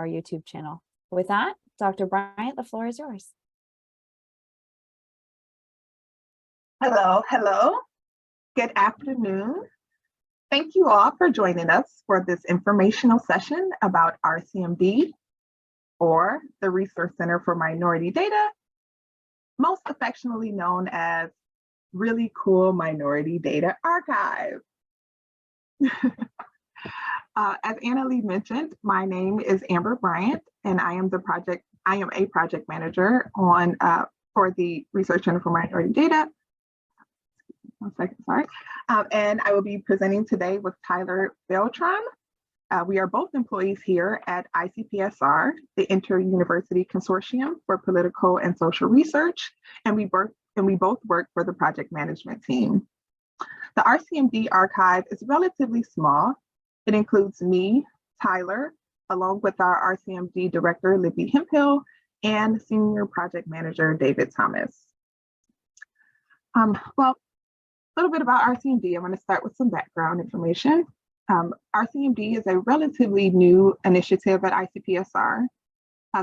our YouTube channel. With that, Dr. Bryant, the floor is yours. Hello, hello. Good afternoon. Thank you all for joining us for this informational session about Rcmd, or the Resource Center for Minority Data, most affectionately known as Really Cool Minority Data Archive. As Anna Lee mentioned, my name is Amber Bryant, and I am a project manager for the Research Center for Minority Data. One second, sorry. And I will be presenting today with Tyler Beltran. We are both employees here at ICPSR, the Inter-university Consortium for Political and Social Research, and we both work for the project management team. The Rcmd archive is relatively small. It includes me, Tyler, along with our Rcmd director, Libby Hemphill, and senior project manager, David Thomas. Well, a little bit about Rcmd. I'm going to start with some background information. Rcmd is a relatively new initiative at ICPSR.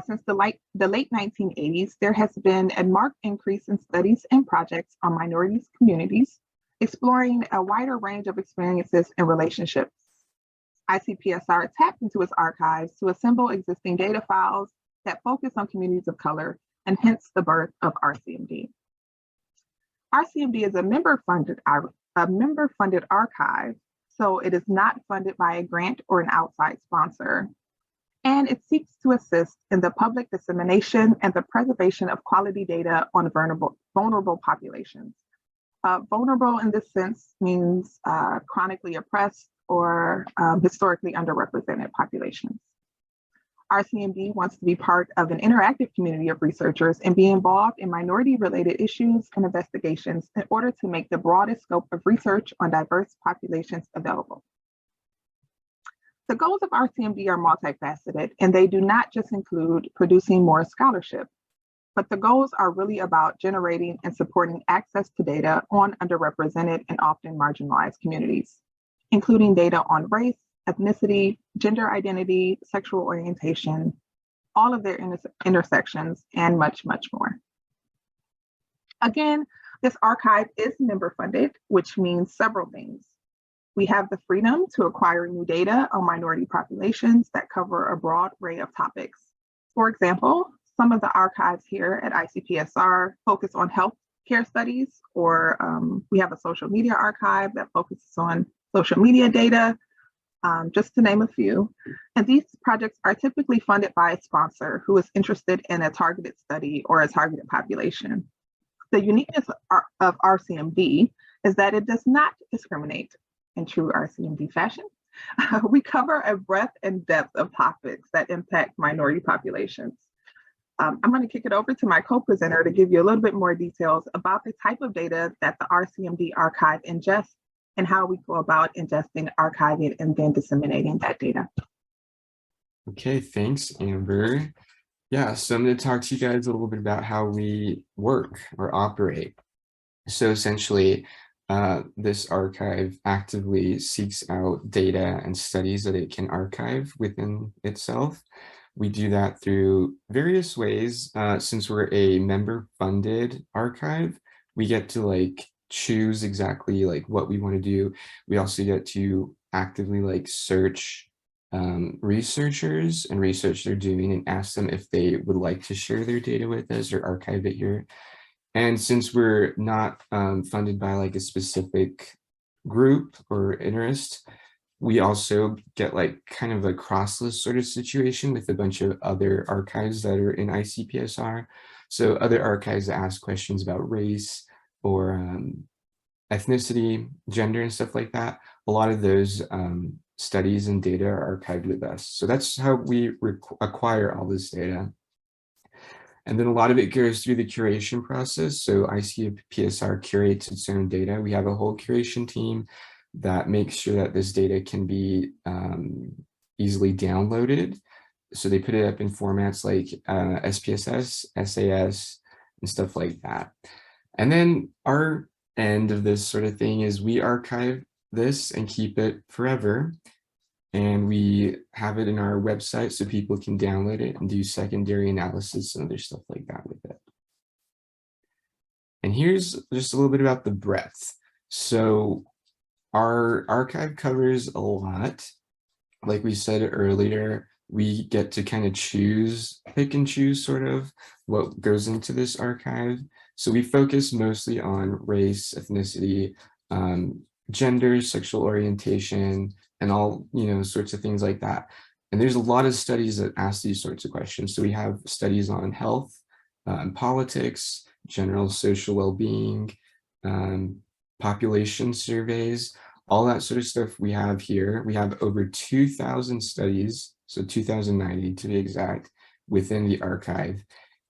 Since the late 1980s, there has been a marked increase in studies and projects on minorities communities, exploring a wider range of experiences and relationships. ICPSR tapped into its archives to assemble existing data files that focus on communities of color, and hence the birth of Rcmd. Rcmd is a member-funded archive, so it is not funded by a grant or an outside sponsor. And it seeks to assist in the public dissemination and the preservation of quality data on vulnerable populations. Vulnerable in this sense means chronically oppressed or historically underrepresented populations. Rcmd wants to be part of an interactive community of researchers and be involved in minority-related issues and investigations in order to make the broadest scope of research on diverse populations available. The goals of Rcmd are multifaceted, and they do not just include producing more scholarship, but the goals are really about generating and supporting access to data on underrepresented and often marginalized communities, including data on race, ethnicity, gender identity, sexual orientation, all of their intersections, and much, much more. Again, this archive is member funded, which means several things. We have the freedom to acquire new data on minority populations that cover a broad array of topics. For example, some of the archives here at ICPSR focus on healthcare studies, or we have a social media archive that focuses on social media data, just to name a few. And these projects are typically funded by a sponsor who is interested in a targeted study or a targeted population. The uniqueness of Rcmd is that it does not discriminate in true Rcmd fashion. We cover a breadth and depth of topics that impact minority populations. I'm going to kick it over to my co-presenter to give you a little bit more details about the type of data that the Rcmd archive ingests and how we go about ingesting, archiving, and then disseminating that data. Okay, thanks, Amber. Yeah, so I'm going to talk to you guys a little bit about how we work or operate. So essentially, this archive actively seeks out data and studies that it can archive within itself. We do that through various ways. Since we're a member-funded archive, we get to choose exactly what we want to do. We also get to actively search researchers and research they're doing and ask them if they would like to share their data with us or archive it here. And since we're not funded by a specific group or interest, we also get kind of a crosslist sort of situation with a bunch of other archives that are in ICPSR. So other archives that ask questions about race or ethnicity, gender, and stuff like that. A lot of those studies and data are archived with us. So that's how we acquire all this data. And then a lot of it goes through the curation process. So ICPSR curates its own data. We have a whole curation team that makes sure that this data can be easily downloaded. So they put it up in formats like SPSS, SAS, and stuff like that. And then our end of this sort of thing is we archive this and keep it forever. and we have it in our website so people can download it and do secondary analysis and other stuff like that with it. And here's just a little bit about the breadth. So our archive covers a lot. Like we said earlier, we get to kind of pick and choose sort of what goes into this archive. So we focus mostly on race, ethnicity, gender, sexual orientation, and all, sorts of things like that. And there's a lot of studies that ask these sorts of questions. So we have studies on health, politics, general social well-being, population surveys, all that sort of stuff we have here. We have over 2,000 studies, so 2,090 to be exact, within the archive,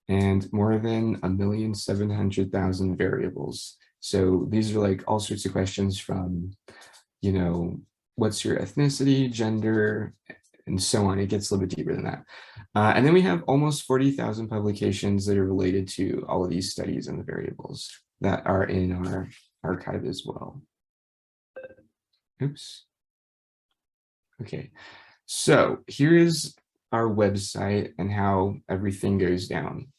and more than 1,700,000 variables. So these are like all sorts of questions from, what's your ethnicity, gender, and so on. It gets a little bit deeper than that. And then we have almost 40,000 publications that are related to all of these studies and the variables that are in our archive as well. Oops. Okay, so here is our website and how everything goes down.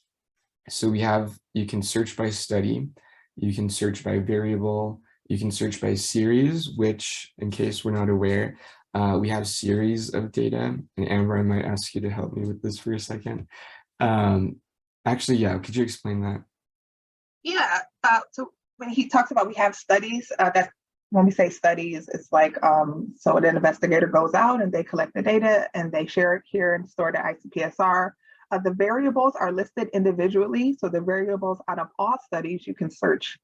So you can search by study, you can search by variable, you can search by series, which, in case we're not aware, we have series of data. And Amber, I might ask you to help me with this for a second. Actually, yeah, could you explain that? Yeah, so when he talks about we have studies, that's when we say studies, it's like, so an investigator goes out and they collect the data and they share it here and store it at ICPSR. The variables are listed individually. So the variables out of all studies, you can search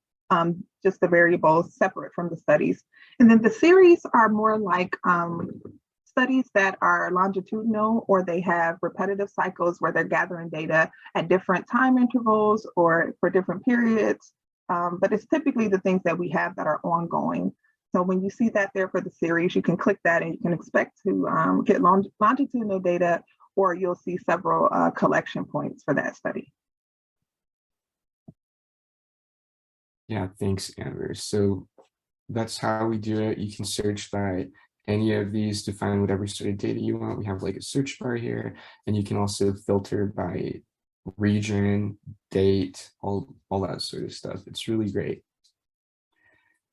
just the variables separate from the studies. And then the series are more like studies that are longitudinal, or they have repetitive cycles where they're gathering data at different time intervals or for different periods. But it's typically the things that we have that are ongoing. So when you see that there for the series, you can click that and you can expect to get longitudinal data, or you'll see several collection points for that study. Yeah, thanks, Amber. So that's how we do it. You can search by any of these to find whatever sort of data you want. We have like a search bar here, and you can also filter by region, date, all that sort of stuff. It's really great.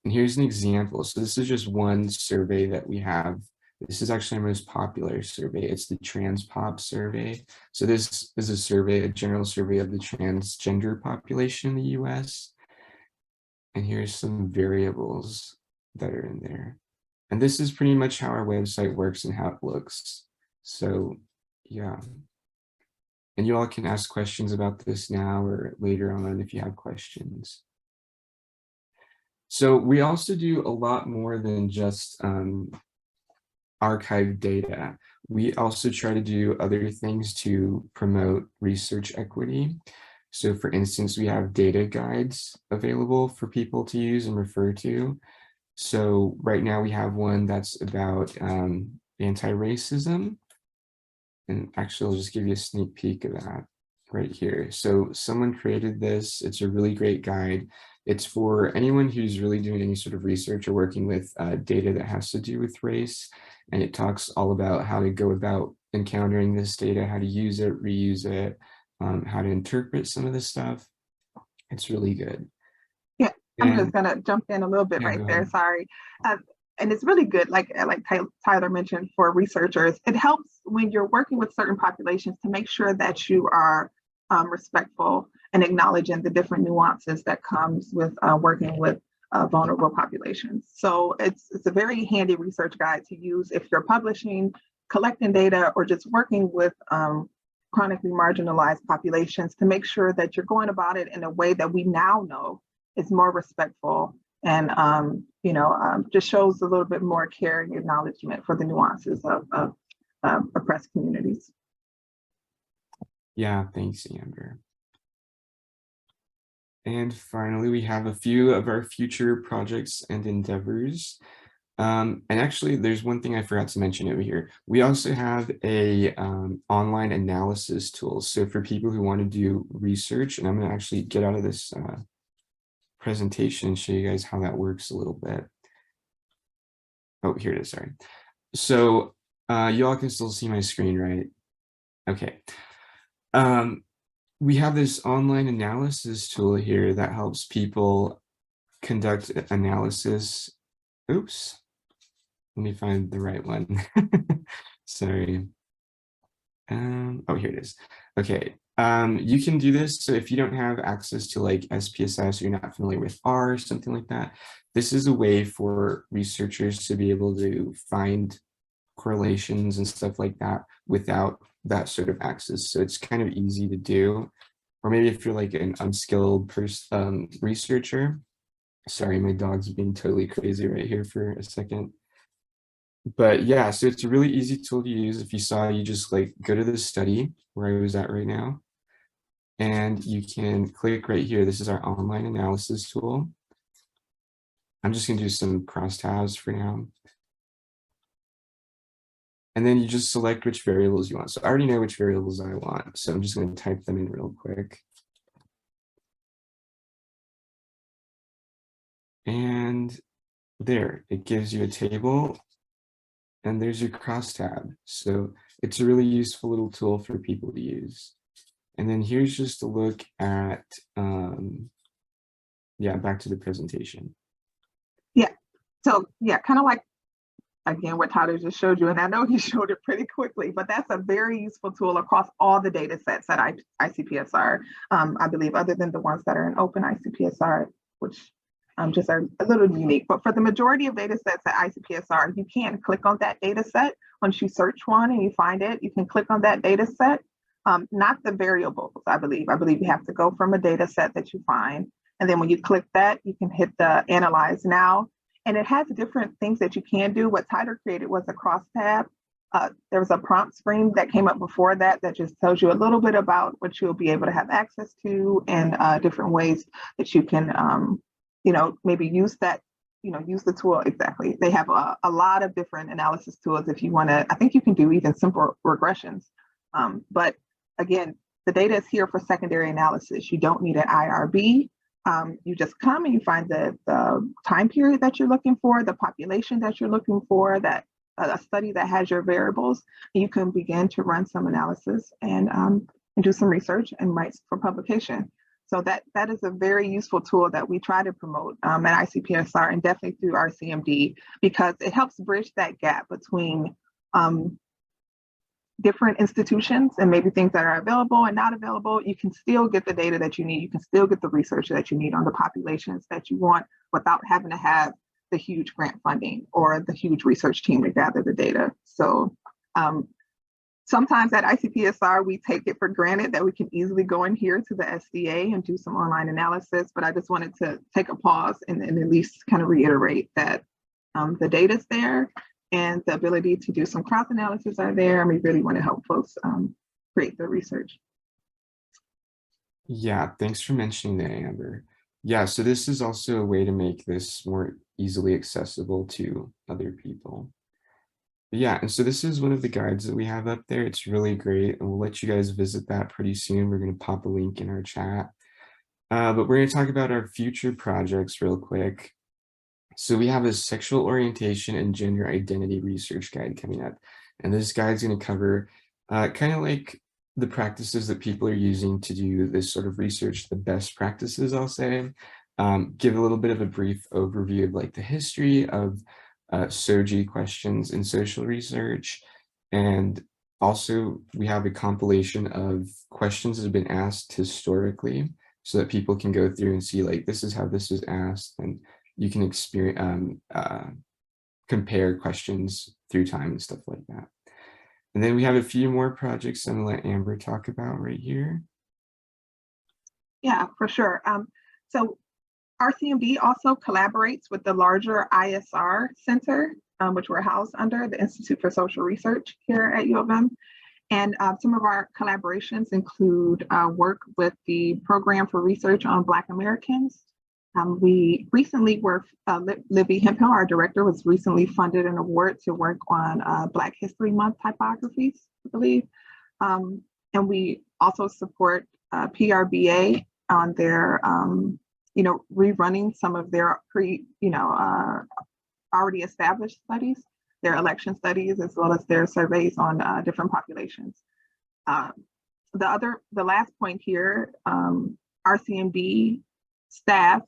And here's an example. So this is just one survey that we have. This is actually our most popular survey. It's the Transpop Survey. So this is a survey, a general survey of the transgender population in the US. And here's some variables that are in there. And this is pretty much how our website works and how it looks. So yeah. And you all can ask questions about this now or later on if you have questions. So we also do a lot more than just archive data. We also try to do other things to promote research equity. So for instance, we have data guides available for people to use and refer to. So right now we have one that's about anti-racism. And actually, I'll just give you a sneak peek of that right here. So someone created this. It's a really great guide. It's for anyone who's really doing any sort of research or working with data that has to do with race. And it talks all about how to go about encountering this data, how to use it, reuse it, how to interpret some of this stuff. It's really good. Yeah, I'm just gonna jump in a little bit right there, sorry. And it's really good, like Tyler mentioned, for researchers. It helps when you're working with certain populations to make sure that you are respectful and acknowledging the different nuances that comes with working with vulnerable populations. So it's a very handy research guide to use if you're publishing, collecting data, or just working with chronically marginalized populations, to make sure that you're going about it in a way that we now know is more respectful and just shows a little bit more care and acknowledgement for the nuances of oppressed communities. Yeah, thanks, Amber. And finally, we have a few of our future projects and endeavors. And actually, there's one thing I forgot to mention over here. We also have a online analysis tool. So for people who want to do research, and I'm going to actually get out of this presentation and show you guys how that works a little bit. Oh, here it is, sorry. So You all can still see my screen, right? Okay. We have this online analysis tool here that helps people conduct analysis. Oops. Let me find the right one. Sorry. Oh, here it is. Okay. You can do this. So if you don't have access to like SPSS, or you're not familiar with R or something like that, this is a way for researchers to be able to find correlations and stuff like that without that sort of access. So it's kind of easy to do. Or maybe if you're like an unskilled researcher. Sorry, my dog's being totally crazy right here for a second. But yeah, so it's a really easy tool to use. If you saw, you just like go to the study where I was at right now, and you can click right here. This is our online analysis tool. I'm just gonna do some crosstabs for now. And then you just select which variables you want. So I already know which variables I want, so I'm just gonna type them in real quick. And there, it gives you a table, and there's your crosstab. So it's a really useful little tool for people to use. And then here's just a look at, yeah, back to the presentation. Yeah, so yeah, kind of like, again, what Tyler just showed you, and I know he showed it pretty quickly, but that's a very useful tool across all the data sets at ICPSR, I believe, other than the ones that are in open ICPSR, which just are a little unique. But for the majority of data sets at ICPSR, you can click on that data set. Once you search one and you find it, you can click on that data set, not the variables, I believe. I believe you have to go from a data set that you find. And then when you click that, you can hit the Analyze Now. And it has different things that you can do. What Tyler created was a crosstab. There was a prompt screen that came up before that that just tells you a little bit about what you'll be able to have access to and different ways that you can, maybe use that, use the tool. Exactly. They have a lot of different analysis tools if you want to. I think you can do even simple regressions. But again, the data is here for secondary analysis. You don't need an IRB. You just come and you find the time period that you're looking for, the population that you're looking for, that a study that has your variables, and you can begin to run some analysis and do some research and write for publication. So that is a very useful tool that we try to promote at ICPSR and definitely through Rcmd, because it helps bridge that gap between different institutions and maybe things that are available and not available. You can still get the data that you need. You can still get the research that you need on the populations that you want without having to have the huge grant funding or the huge research team to gather the data. So sometimes at ICPSR, we take it for granted that we can easily go in here to the SDA and do some online analysis, but I just wanted to take a pause and at least kind of reiterate that the data's there, and the ability to do some cross analysis are there, and we really want to help folks create the research. Yeah, thanks for mentioning that, Amber. Yeah, so this is also a way to make this more easily accessible to other people. But yeah, and so this is one of the guides that we have up there. It's really great, and we'll let you guys visit that pretty soon. We're going to pop a link in our chat. But we're going to talk about our future projects real quick. So we have a sexual orientation and gender identity research guide coming up. And this guide is going to cover kind of like the practices that people are using to do this sort of research, the best practices, I'll say. Give a little bit of a brief overview of like the history of SOGI questions in social research. And also we have a compilation of questions that have been asked historically so that people can go through and see like, this is how this was asked, and you can experience, compare questions through time and stuff like that. And then we have a few more projects I'm gonna let Amber talk about right here. Yeah, for sure. So Rcmd also collaborates with the larger ISR Center, which we're housed under, the Institute for Social Research here at U of M. And some of our collaborations include work with the Program for Research on Black Americans. We recently were, Libby Hemphill, our director, was recently funded an award to work on Black History Month typographies, I believe. And we also support PRBA on their, rerunning some of their already established studies. their election studies, as well as their surveys on different populations. The last point here, RCMD staff,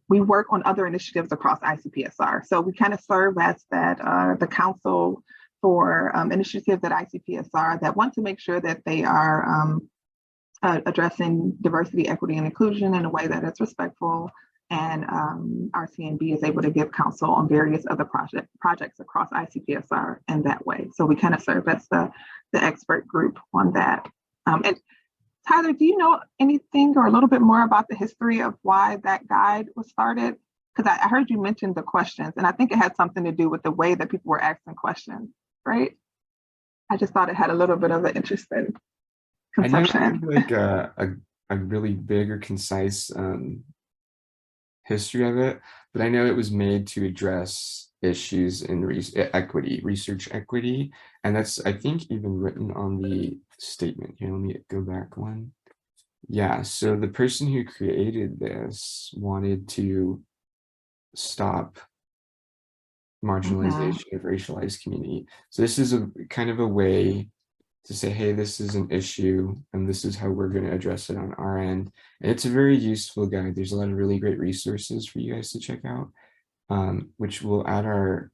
we work on other initiatives across ICPSR. So we kind of serve as that the council for initiatives at ICPSR that want to make sure that they are addressing diversity, equity, and inclusion in a way that is respectful. And RCMD is able to give counsel on various other projects across ICPSR in that way. So we kind of serve as the expert group on that. And Tyler, do you know anything or a little bit more about the history of why that guide was started? Because I heard you mention the questions, and I think it had something to do with the way that people were asking questions, right? I just thought it had a little bit of an interesting conception. I know like a really big or concise history of it, but I know it was made to address issues in research equity, and that's, I think, even written on the statement. Here, let me go back one. Yeah, so the person who created this wanted to stop marginalization of racialized community. So this is a kind of a way to say, hey, this is an issue and this is how we're going to address it on our end. And it's a very useful guide. There's a lot of really great resources for you guys to check out, which we'll add our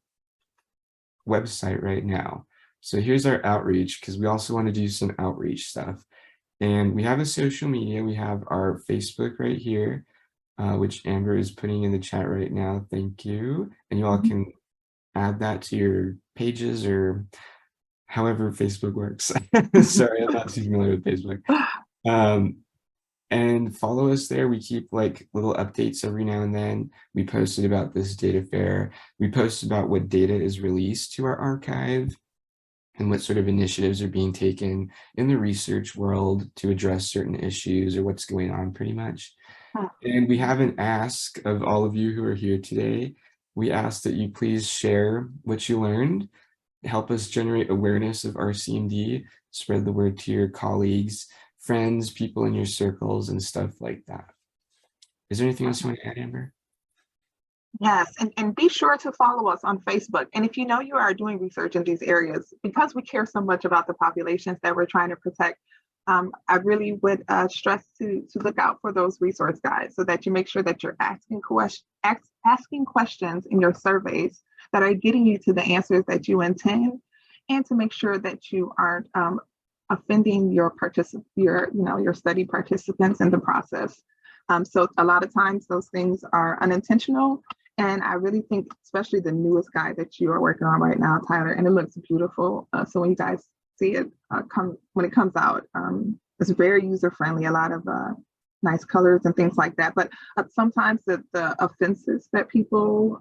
website right now. So here's our outreach, because we also want to do some outreach stuff. And we have a social media. We have our Facebook right here, which Amber is putting in the chat right now. Thank you. And you all can add that to your pages or however Facebook works. Sorry, I'm not too familiar with Facebook. And follow us there. We keep like little updates every now and then. We posted about this data fair. We post about what data is released to our archive and what sort of initiatives are being taken in the research world to address certain issues or what's going on pretty much. And we have an ask of all of you who are here today. We ask that you please share what you learned, help us generate awareness of RCMD, spread the word to your colleagues, friends, people in your circles, and stuff like that. Is there anything else you want to add, Amber? Yes, and be sure to follow us on Facebook. And if you know you are doing research in these areas, because we care so much about the populations that we're trying to protect, I really would stress to look out for those resource guides so that you make sure that you're asking questions in your surveys that are getting you to the answers that you intend, and to make sure that you aren't offending your study participants in the process. So a lot of times those things are unintentional. And I really think, especially the newest guide that you are working on right now, Tyler, and it looks beautiful. So when you guys see it when it comes out, it's very user-friendly, a lot of nice colors and things like that. But sometimes the offenses that people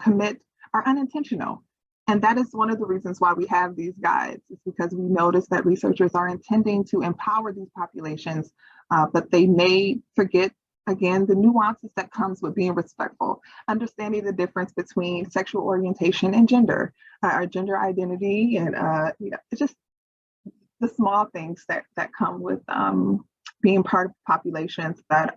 commit are unintentional. And that is one of the reasons why we have these guides, is because we notice that researchers are intending to empower these populations, but they may forget, again, the nuances that comes with being respectful, understanding the difference between sexual orientation and gender, our gender identity, and it's just the small things that come with being part of populations that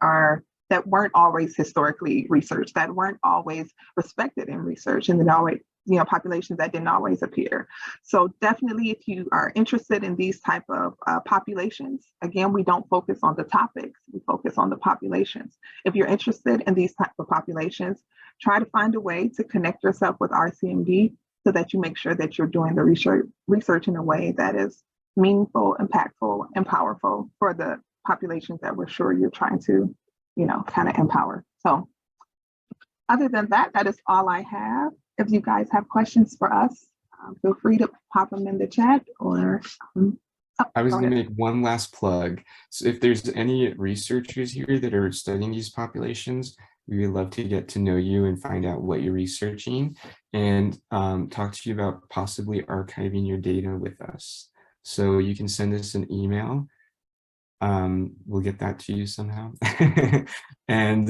weren't always historically researched, that weren't always respected in research, and then always, populations that didn't always appear. So definitely, if you are interested in these type of populations, again, we don't focus on the topics, we focus on the populations. If you're interested in these type of populations, try to find a way to connect yourself with RCMD so that you make sure that you're doing the research in a way that is meaningful, impactful, and powerful for the populations that we're sure you're trying to, kind of empower. So other than that, that is all I have. If you guys have questions for us, feel free to pop them in the chat or. I was going to make one last plug. So if there's any researchers here that are studying these populations, we would love to get to know you and find out what you're researching and talk to you about possibly archiving your data with us. So you can send us an email. We'll get that to you somehow. And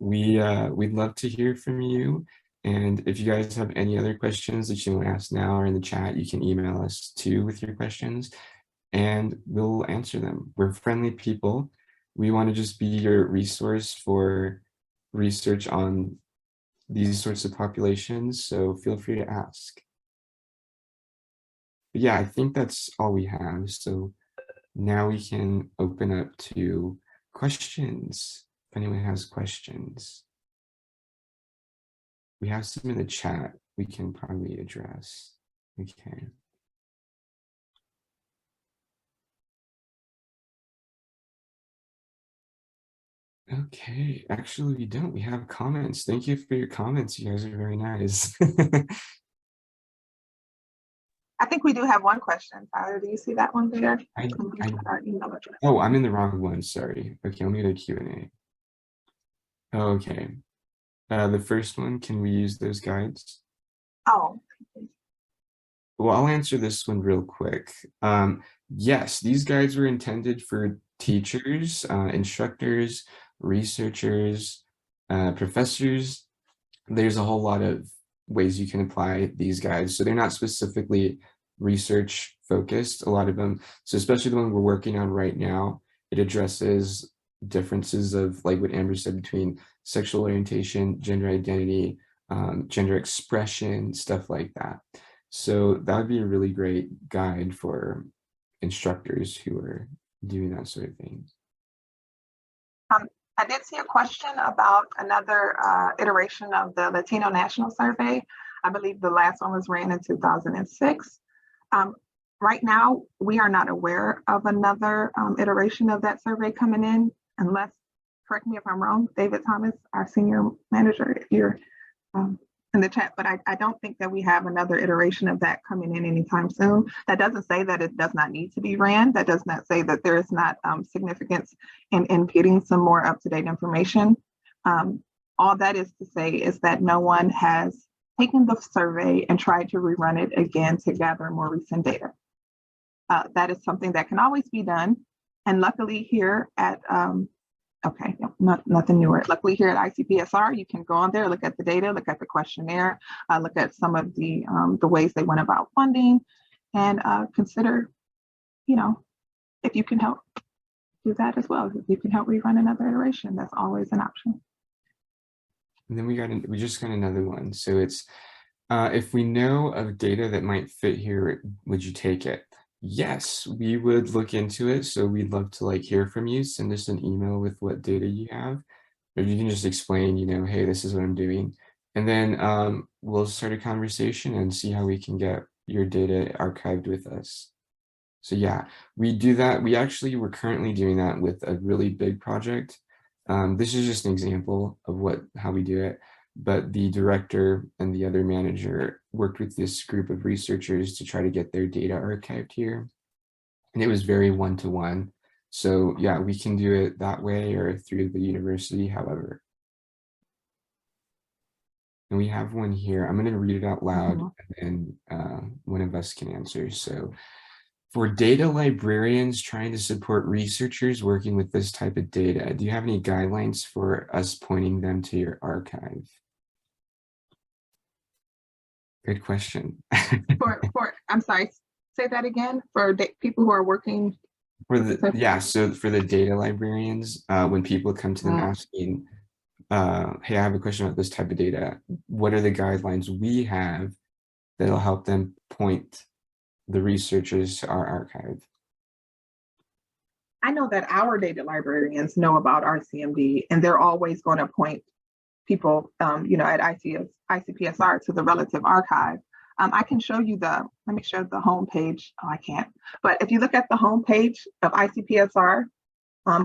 we'd love to hear from you. And if you guys have any other questions that you want to ask now or in the chat, you can email us too with your questions and we'll answer them. We're friendly people. We want to just be your resource for research on these sorts of populations, so feel free to ask. But yeah, I think that's all we have. So now we can open up to questions. If anyone has questions. We have some in the chat we can probably address. Okay. Okay, actually we don't. We have comments. Thank you for your comments. You guys are very nice. I think we do have one question. Tyler, do you see that one there? I Our email address. Oh, I'm in the wrong one. Sorry. Okay, let me go to Q&A. Okay. The first one, can we use those guides? Oh. Well, I'll answer this one real quick. Yes, these guides were intended for teachers, instructors, researchers, professors. There's a whole lot of ways you can apply these guides. So they're not specifically research focused, a lot of them. So especially the one we're working on right now, it addresses differences of, like what Amber said, between sexual orientation, gender identity, gender expression, stuff like that. So that would be a really great guide for instructors who are doing that sort of thing. I did see a question about another iteration of the Latino National Survey. I believe the last one was ran in 2006. Right now, we are not aware of another iteration of that survey coming in, unless, correct me if I'm wrong, David Thomas, our senior manager, if you're in the chat, but I don't think that we have another iteration of that coming in anytime soon. That doesn't say that it does not need to be ran. That does not say that there is not significance in getting some more up-to-date information. All that is to say is that no one has taken the survey and tried to rerun it again to gather more recent data. That is something that can always be done. And luckily here at, okay, no, nothing newer. Luckily here at ICPSR, you can go on there, look at the data, look at the questionnaire, look at some of the ways they went about funding, and consider, you know, if you can help do that as well. If you can help rerun another iteration, that's always an option. And then we just got another one. So it's, if we know of data that might fit here, would you take it? Yes, we would look into it. So we'd love to hear from you. Send us an email with what data you have, or you can just explain, hey, this is what I'm doing. And then we'll start a conversation and see how we can get your data archived with us. So yeah, we do that. We're currently doing that with a really big project. This is just an example of how we do it. But the director and the other manager worked with this group of researchers to try to get their data archived here. And it was very one-to-one. So yeah, we can do it that way or through the university, however. And we have one here. I'm going to read it out loud, and then one of us can answer. So, for data librarians trying to support researchers working with this type of data, do you have any guidelines for us pointing them to your archive? Good question. I'm sorry, say that again, for people who are working. So for the data librarians, when people come to them asking, hey, I have a question about this type of data, what are the guidelines we have that'll help them point the researchers to our archive? I know that our data librarians know about Rcmd, and they're always going to point people, at ICPSR to the relative archive. I can show you let me show the home page. Oh, I can't. But if you look at the home page of ICPSR,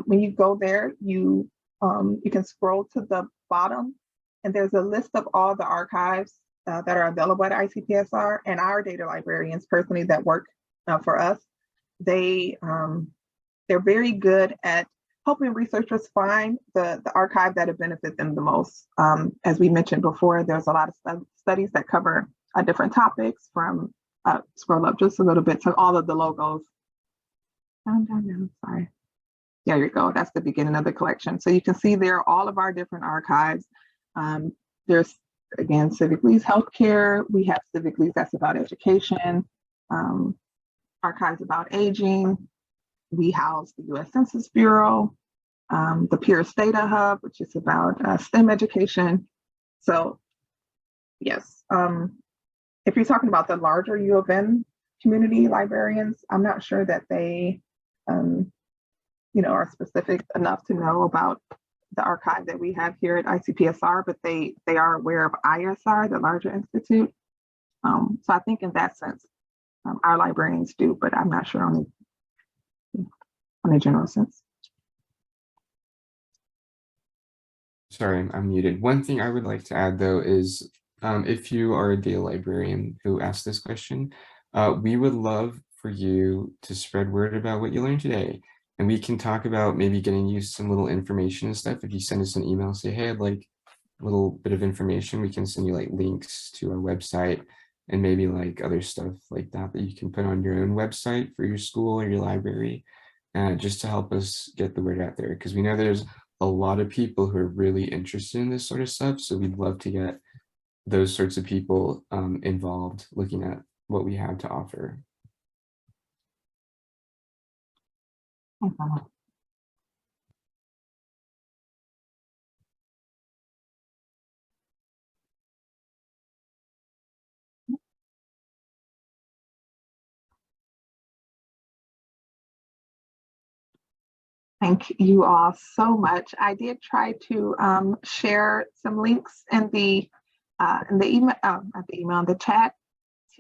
when you go there, you can scroll to the bottom, and there's a list of all the archives that are available at ICPSR, and our data librarians personally that work for us, they're very good at helping researchers find the archive that would benefit them the most. As we mentioned before, there's a lot of studies that cover different topics, from scroll up just a little bit to all of the logos. Down, sorry. There you go, that's the beginning of the collection. So you can see there all of our different archives. There's, again, Civicleads Healthcare. We have Civicleads that's about education, archives about aging. We house the U.S. Census Bureau, the Peers Data Hub, which is about STEM education. So Yes. If you're talking about the larger U of M community librarians, I'm not sure that they, are specific enough to know about the archive that we have here at ICPSR, but they are aware of ISR, the larger institute. So I think in that sense, our librarians do, but I'm not sure on a general sense. Sorry, I'm muted. One thing I would like to add though is if you are a data librarian who asked this question, we would love for you to spread word about what you learned today. And we can talk about maybe getting you some little information and stuff. If you send us an email, say, hey, I'd like a little bit of information, we can send you like links to our website and maybe like other stuff like that you can put on your own website for your school or your library, just to help us get the word out there. Because we know there's a lot of people who are really interested in this sort of stuff. So we'd love to get those sorts of people involved, looking at what we have to offer. Thank you all so much. I did try to share some links in the email, not the email, the chat,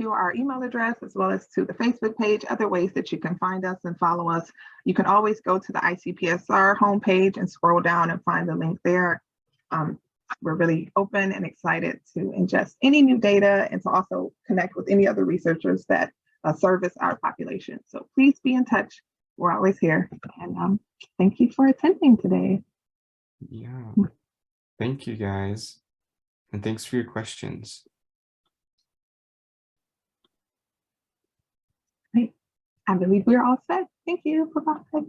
to our email address, as well as to the Facebook page, other ways that you can find us and follow us. You can always go to the ICPSR homepage and scroll down and find the link there. We're really open and excited to ingest any new data and to also connect with any other researchers that service our population. So please be in touch. We're always here. And thank you for attending today. Yeah, thank you guys. And thanks for your questions. Great. I believe we're all set. Thank you. Bye-bye.